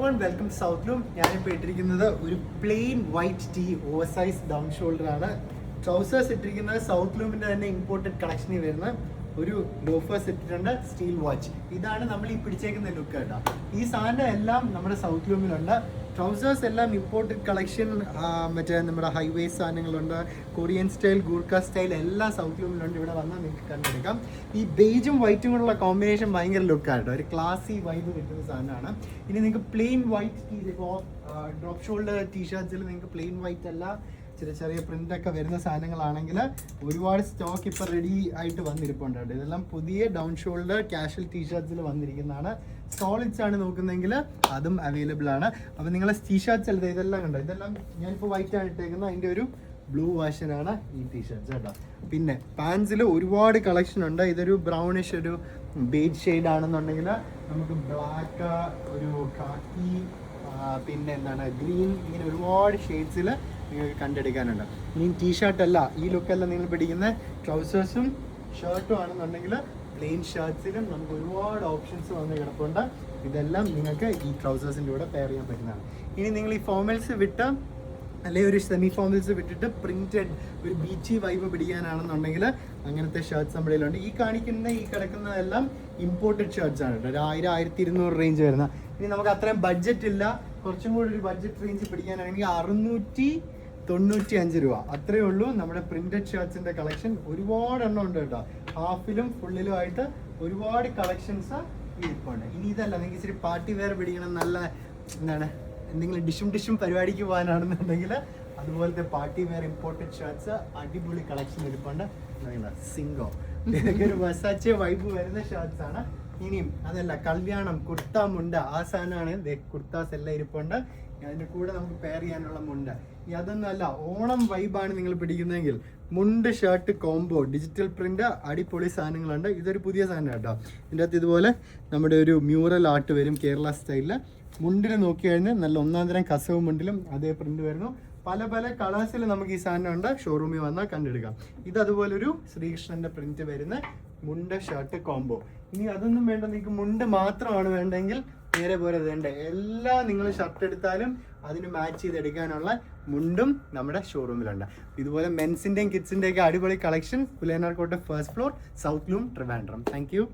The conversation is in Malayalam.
Everyone welcome to South Loom. ഞാനിപ്പോൾ ഇട്ടിരിക്കുന്നത് ഒരു plain white tee over size down shoulder ആണ്. ട്രൗസേഴ്സ് ഇട്ടിരിക്കുന്നത് സൗത്ത് ലൂമിൻ്റെ തന്നെ ഇമ്പോർട്ടഡ് കളക്ഷനിൽ വരുന്ന ഒരു ലോഫേഴ്സ് ഇട്ടിട്ടുണ്ട്, സ്റ്റീൽ വാച്ച്. ഇതാണ് നമ്മൾ ഈ പിടിച്ചേക്കുന്ന ലുക്ക് കേട്ടോ. ഈ സാധനം എല്ലാം നമ്മുടെ സൗത്ത് ലൂമിലുണ്ട്. ട്രൗസേഴ്സ് എല്ലാം ഇമ്പോർട്ടഡ് കളക്ഷൻ, മറ്റേ നമ്മുടെ ഹൈവേ സാധനങ്ങളുണ്ട്, കൊറിയൻ സ്റ്റൈൽ, ഗൂർഖ സ്റ്റൈൽ എല്ലാം സൗത്ത് ലൂമിലുണ്ട്. ഇവിടെ വന്നാൽ നിങ്ങൾക്ക് കണ്ടെടുക്കാം. ഈ ബേജും വൈറ്റും കൂടെയുള്ള കോമ്പിനേഷൻ ഭയങ്കര ലുക്കാണ് കേട്ടോ, ഒരു ക്ലാസി വൈബ് കിട്ടുന്ന സാധനമാണ്. ഇനി നിങ്ങൾക്ക് പ്ലെയിൻ വൈറ്റ് ടീ, ഇപ്പോൾ ഡ്രോപ്പ് ഷോൾഡർ ടീഷർട്ട്സിൽ നിങ്ങൾക്ക് പ്ലെയിൻ വൈറ്റ് അല്ല ചെറിയ പ്രിൻ്റൊക്കെ വരുന്ന സാധനങ്ങളാണെങ്കിൽ ഒരുപാട് സ്റ്റോക്ക് ഇപ്പോൾ റെഡി ആയിട്ട് വന്നിരിപ്പുണ്ട്. ഇതെല്ലാം പുതിയ ഡൗൺ ഷോൾഡർ കാഷ്വൽ ടീഷർട്ട്സിൽ വന്നിരിക്കുന്നതാണ്. സോളിഡ്സ് ആണ് നോക്കുന്നെങ്കിൽ അതും അവൈലബിൾ ആണ്. അപ്പോൾ നിങ്ങളെ ടീഷർട്ട്സ് അല്ല ഇതെല്ലാം കണ്ടോ, ഇതെല്ലാം ഞാനിപ്പോൾ വൈറ്റ് ആണ് ഇട്ടേക്കുന്നത്, അതിൻ്റെ ഒരു ബ്ലൂ വേർഷനാണ് ഈ ടീഷർട്ട്സ് കേട്ടോ. പിന്നെ പാൻസിൽ ഒരുപാട് കളക്ഷൻ ഉണ്ട്. ഇതൊരു ബ്രൗണിഷ് ഒരു ബേജ് ഷെയ്ഡ് ആണെന്നുണ്ടെങ്കിൽ നമുക്ക് ബ്ലാക്ക്, ഒരു കാക്കി, പിന്നെ എന്താണ് ഗ്രീൻ, ഇങ്ങനെ ഒരുപാട് ഷെയ്ഡ്സിൽ നിങ്ങൾക്ക് കണ്ടെടുക്കാനുണ്ട്. ഇനി ടീഷർട്ടല്ല, ഈ ലുക്കല്ല നിങ്ങൾ പിടിക്കുന്ന ട്രൗസേഴ്സും ഷർട്ടും ആണെന്നുണ്ടെങ്കിൽ പ്ലെയിൻ ഷർട്ട്സിലും നമുക്ക് ഒരുപാട് ഓപ്ഷൻസ് വന്ന് കിടപ്പുണ്ട്. ഇതെല്ലാം നിങ്ങൾക്ക് ഈ ട്രൗസേഴ്സിൻ്റെ കൂടെ പെയർ ചെയ്യാൻ പറ്റുന്നതാണ്. ഇനി നിങ്ങൾ ഈ ഫോർമൽസ് വിട്ട് അല്ലെങ്കിൽ ഒരു സെമി ഫോർമൽസ് വിട്ടിട്ട് പ്രിന്റഡ് ഒരു ബീച്ചി വൈബ് പിടിക്കാനാണെന്നുണ്ടെങ്കിൽ അങ്ങനത്തെ ഷർട്ട്സ് നമ്മുടെ കയ്യിലുണ്ട്. ഈ കിടക്കുന്നതെല്ലാം ഇമ്പോർട്ടഡ് ഷർട്ട്സ് ആണ് കേട്ടോ, 1000-1200 റേഞ്ച് വരുന്ന. ഇനി നമുക്ക് അത്രയും ബഡ്ജറ്റ് ഇല്ല, കുറച്ചും കൂടി ഒരു ബഡ്ജറ്റ് റേഞ്ച് പിടിക്കാനാണെങ്കിൽ 695 രൂപ അത്രയേ ഉള്ളൂ. നമ്മുടെ പ്രിന്റഡ് ഷർട്ട്സിൻ്റെ കളക്ഷൻ ഒരുപാട് എണ്ണം ഉണ്ട് കേട്ടോ, ഹാഫിലും ഫുള്ളിലും ആയിട്ട് ഒരുപാട് കളക്ഷൻസ് ഇരിപ്പുണ്ട്. ഇനി ഇതല്ല, നിങ്ങൾക്ക് ഇച്ചിരി പാർട്ടി വെയർ പിടിക്കണം, നല്ല എന്താണ് എന്തെങ്കിലും ഡിഷും പരിപാടിക്ക് പോകാനാണെന്നുണ്ടെങ്കിൽ അതുപോലത്തെ പാർട്ടി വെയർ ഇമ്പോർട്ടഡ് ഷർട്ട്സ് അടിപൊളി കളക്ഷൻ ഇരിപ്പുണ്ട്. സിംഗോ, ഇതൊക്കെ ഒരു വസാച്ചെ വൈബ് വരുന്ന ഷർട്ട്സ് ആണ്. ഇനിയും അതല്ല, കല്യാണം, കുർത്ത, മുണ്ട, ആ സാധനമാണ്. കുർത്താസ് എല്ലാം ഇരിപ്പുണ്ട്. അതിൻ്റെ കൂടെ നമുക്ക് പെയർ ചെയ്യാനുള്ള മുണ്ട്. ഇനി അതൊന്നും അല്ല, ഓണം വൈബാണ് നിങ്ങൾ പിടിക്കുന്നതെങ്കിൽ മുണ്ട് ഷർട്ട് കോംബോ ഡിജിറ്റൽ പ്രിന്റ് അടിപൊളി സാധനങ്ങളുണ്ട്. ഇതൊരു പുതിയ സാധനം കേട്ടോ. ഇതിൻ്റെ അകത്ത് ഇതുപോലെ നമ്മുടെ ഒരു മ്യൂറൽ ആർട്ട് വരും കേരള സ്റ്റൈലിൽ. മുണ്ടിൽ നോക്കി കഴിഞ്ഞാൽ നല്ല ഒന്നാം തരം കസവ് മുണ്ടിലും അതേ പ്രിന്റ് വരുന്നു. പല കളേഴ്സിൽ നമുക്ക് ഈ സാധനം ഉണ്ട്, ഷോറൂമിൽ വന്നാൽ കണ്ടെടുക്കാം. ഇതതുപോലൊരു ശ്രീകൃഷ്ണൻ്റെ പ്രിന്റ് വരുന്ന മുണ്ട് ഷർട്ട് കോംബോ. ഇനി അതൊന്നും വേണ്ട, നിങ്ങൾക്ക് മുണ്ട് മാത്രമാണ് വേണ്ടെങ്കിൽ നേരെ പോലെ വേണ്ട എല്ലാം നിങ്ങൾ ഷർട്ട് എടുത്താലും അതിന് മാച്ച് ചെയ്തെടുക്കാനുള്ള മുണ്ടും നമ്മുടെ ഷോറൂമിലുണ്ട്. ഇതുപോലെ മെൻസിൻ്റെയും കിഡ്സിൻ്റെയൊക്കെ അടിപൊളി കളക്ഷൻ പുലയനാർക്കോട്ടെ first floor, South Loom, Trivandrum. Thank U.